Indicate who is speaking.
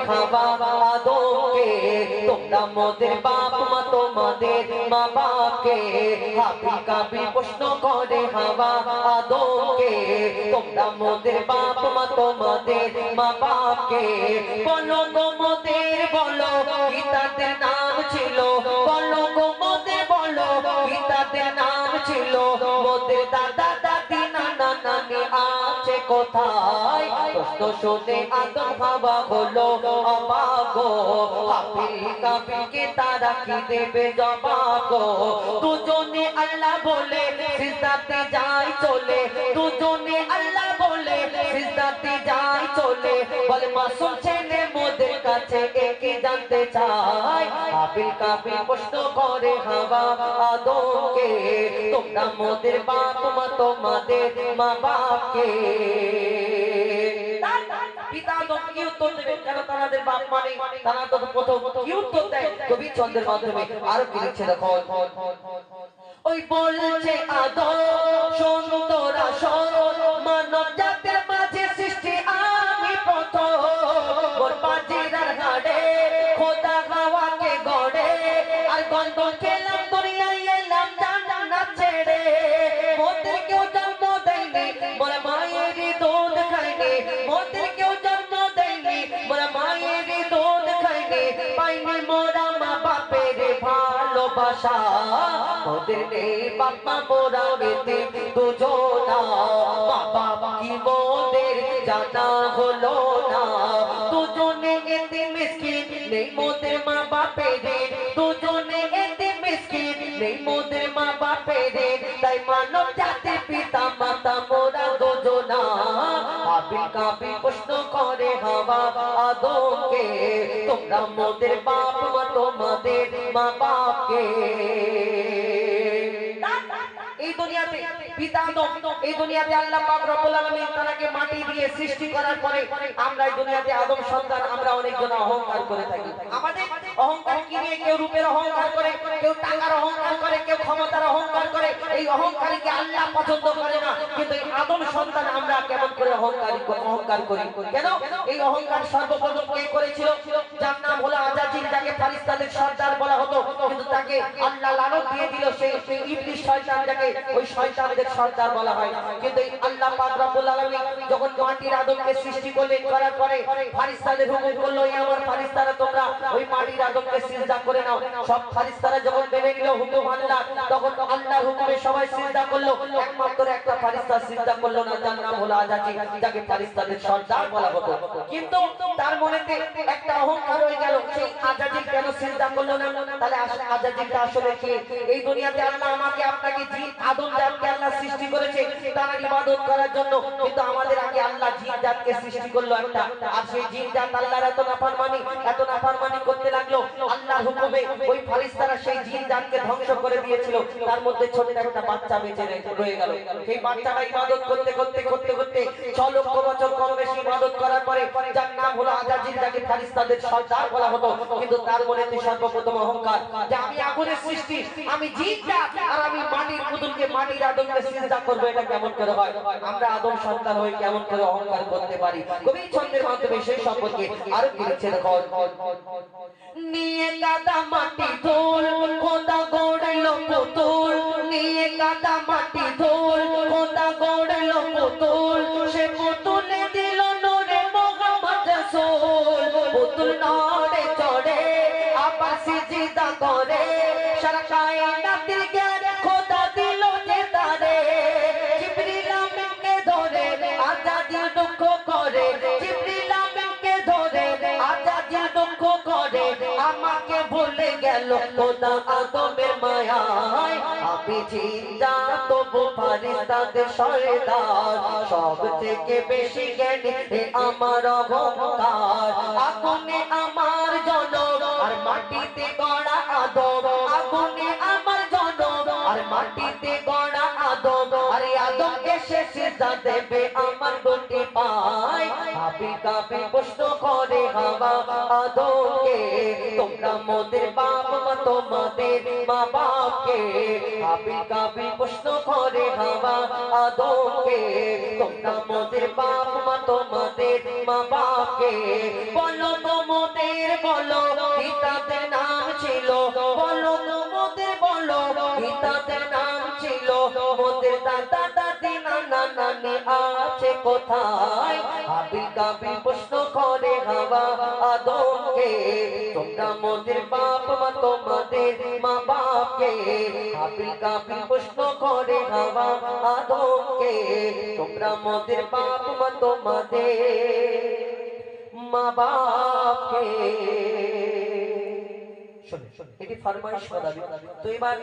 Speaker 1: হাওয়া আদমকে তোমরা মোদের বাপ মা তোমাদের মা বাপকে হাবিল কাবিল প্রশ্ন করে হাওয়া আদমকে তোমরা মোদের বাপ মা তোমাদের মা বাপকে বলো গো মোদের বলো কি তাদের নাম ছিল বলো গো মোদের বলো কি তাদের নাম ছিল মোদের দাদা দাদি নানা নানি আছে কোথায় প্রশ্ন শুনে আদম হাওয়া হলো অবাক গো হাবিল কাবিলকে তারা কি দেবে জবাব গো দুজনে আল্লাহ বলে সিজদাতে যায় চলে দুজনে আল্লাহ বলে সিজদাতে যায় চলে বলে মাসুম ছেলে মোদের কাছে একে জানতে চায় হাবিল কাবিল প্রশ্ন করে হাওয়া আদমকে তোমরা মোদের বাপ মা তোমাদের মা বাপকে পিতা আদম কি উত্তর দেবে কেন তাদের বাপ মানে তারা তো প্রথম কি উত্তর দেয় কবি ছন্দের মাধ্যমে আর কি লিখছে দেখো ওই বলছে আদম শোন তোরা শোন মানব জাতির মাঝে সৃষ্টি আমি প্রথম ওর পাজিরার হাড়ে খোদা হাওয়াকে গড়ে আর গন্ধ খেলাম দুনিয়ায় এলাম জান্নাত ছেড়ে মোদের কেউ জন্ম দেয়নি মোরা মায়েরই দুধ খাইনি মোদের কেউ জন্ম দেয়নি মোরা মায়েরই দুধ খাইনি পাইনি মোরা মা বাপের ভালোবাসা মোদের নেই বাপ মা মোরা বেতে দুজনা বাবা কি মোদের জানা হলো না দুজনে এতে মিসকিন নেই মোদের মা বাপের দুজনে এতে মিসকিন নেই মোদের মা বাপের তাই মানব জাতির পিতা মাতা মোরা দুজনা হাবিল কাবিল প্রশ্ন করে হাওয়া আদমকে তোমরা মোদের বাপ মা তোমাদের মা বাপকে এই দুনিয়াতে পিতা আদম এই দুনিয়াতে আল্লাহ পাক রব্বুল আলামিন তাকে মাটি দিয়ে সৃষ্টি করার পরে আমরা এই দুনিয়াতে আদম সন্তান আমরা অনেকজন অহংকার করে থাকি আমাদের অহংকার কি নিয়ে কেউ রূপের অহংকার করে কেউ টাকার অহংকার করে কেউ ক্ষমতার অহংকার করে এই অহংকারীকে আল্লাহ পছন্দ করে না কিন্তু এই আদম সন্তান আমরা কেমন করে অহংকার করি কেন এই অহংকার সর্বপ্রথম কে করেছিল যার নাম হলো আজাজিল যাকে ফেরেশতাদের সর্দার বলা হতো কিন্তু তাকে আল্লাহ লানত দিয়ে দিল সেই ইবলিস শয়তান যাকে ওই শয়তানদের সর্দার বলা হয় কিন্তু আল্লাহ পাক রব্বুল আলামিন যখন মাটির আদমকে সৃষ্টি করলেন করার পরে ফেরেশতাদের হুকুম করলো এই আমার ফেরেশতারা তোমরা ওই মাটির আদমকে সিজদা করে নাও সব ফেরেশতারা যখন মেনে নিল হুকুম আল্লাহ তখন আল্লাহর হুকুমে সবাই সিজদা করলো একমাত্র একটা ফেরেশতা সিজদা করলো না যার নাম হলো আজাজিল যাকে ফেরেশতাদের সর্দার বলা হতো কিন্তু তার মনেতে একটা অহংকার হয়ে গেল সেই আজাজিল কেন সিজদা করলো না তাহলে আজাজিলটা আসলে কি এই দুনিয়াতে আল্লাহ আমাকে আপনাকে জিন আদম জাতকে আল্লাহ সৃষ্টি করেছে তার ইবাদত করার জন্য কিন্তু আমাদের আগে আল্লাহ জিন জাতকে সৃষ্টি করলো একটা আর সেই জিন জাত আল্লাহর এত নাফরমানি করতে লাগলো আল্লাহর হুকুমে ওই ফেরেশতারা সেই জিন জাতকে ধ্বংস করে দিয়েছিল তার মধ্যে ছোট একটা বাচ্চা বেঁচে রয়ে গেল সেই বাচ্চাটা ইবাদত করতে 6 লক্ষ বছর কম বেশি ইবাদত করার পরে যার নাম হলো আজাজিল যাকে ফেরেশতাদের সর্দার বলা হতো কিন্তু তার মনেতে সর্বপ্রথম অহংকার যে আমি আগুনের সৃষ্টি আমি জিন জাত আর আমি মাটির পুতুলকে মাটির আদমকে সিজদা করব এটা কেমন করে হয় আমরা আদম সন্তান হই কেমন করে অহংকার করতে পারি কবি ছন্দের মাধ্যমে সেই সম্পর্কে আরো কি লিখছে দেখো নিয়ে কাদা মাটি ধুল খোদা গড়লো পুতুল নিয়ে কাদা মাটি ধুল খোদা গড়লো পুতুল সে পুতুলে দিল নূরে মুহাম্মদ রাসূল পুতুল নড়ে চড়ে আবার সিজদা করে সারা কায়নাতের জ্ঞান খোদা দিল যে তারে জিবরিল আমিনকে ধরে আজাজিল দুঃখ করে জিবরিল আমিনকে ধরে আজাজিল দুঃখ করে আমাকে ভুলে গেল খোদা আদমের মায়ায় আমি জিন্দা তবু ফেরেশতাদের সর্দার সব থেকে বেশি জ্ঞানী আমার অহংকার আগুনে আমার জনম আর মাটিতে গড়া আদম আগুনে আমার জনম আর মাটিতে গড়া আদম আরে আদম এসে সিজদা দেবে আমার দুটি পায় হাবিল কাবিল প্রশ্ন করে হাওয়া আদমকে তোমরা মোদের বাপ মা তোমাদের মা বাপকে বাপকে হাবিল কাবিল প্রশ্ন করে হাওয়া আদমকে তোমরা মোদের বাপ মা তোমাদের মা বাপকে বলো তোমাদের বলো পিতাদের নাম ছিল বলো তোমাদের বলো পিতাদের নাম ছিল মোদের দাদা দাদি নানা নানি আছে কোথায় হাবিল কাবিল প্রশ্ন করে হাওয়া আদমকে তোমরা মোদের বাপ মা তোমাদের মা বাপকে হাবিল কাবিল প্রশ্ন করে হাওয়া আদমকে তোমরা মোদের বাপ মা তোমাদের মা বাপকে শুনে এটি ফরমাইশ করা তো এবার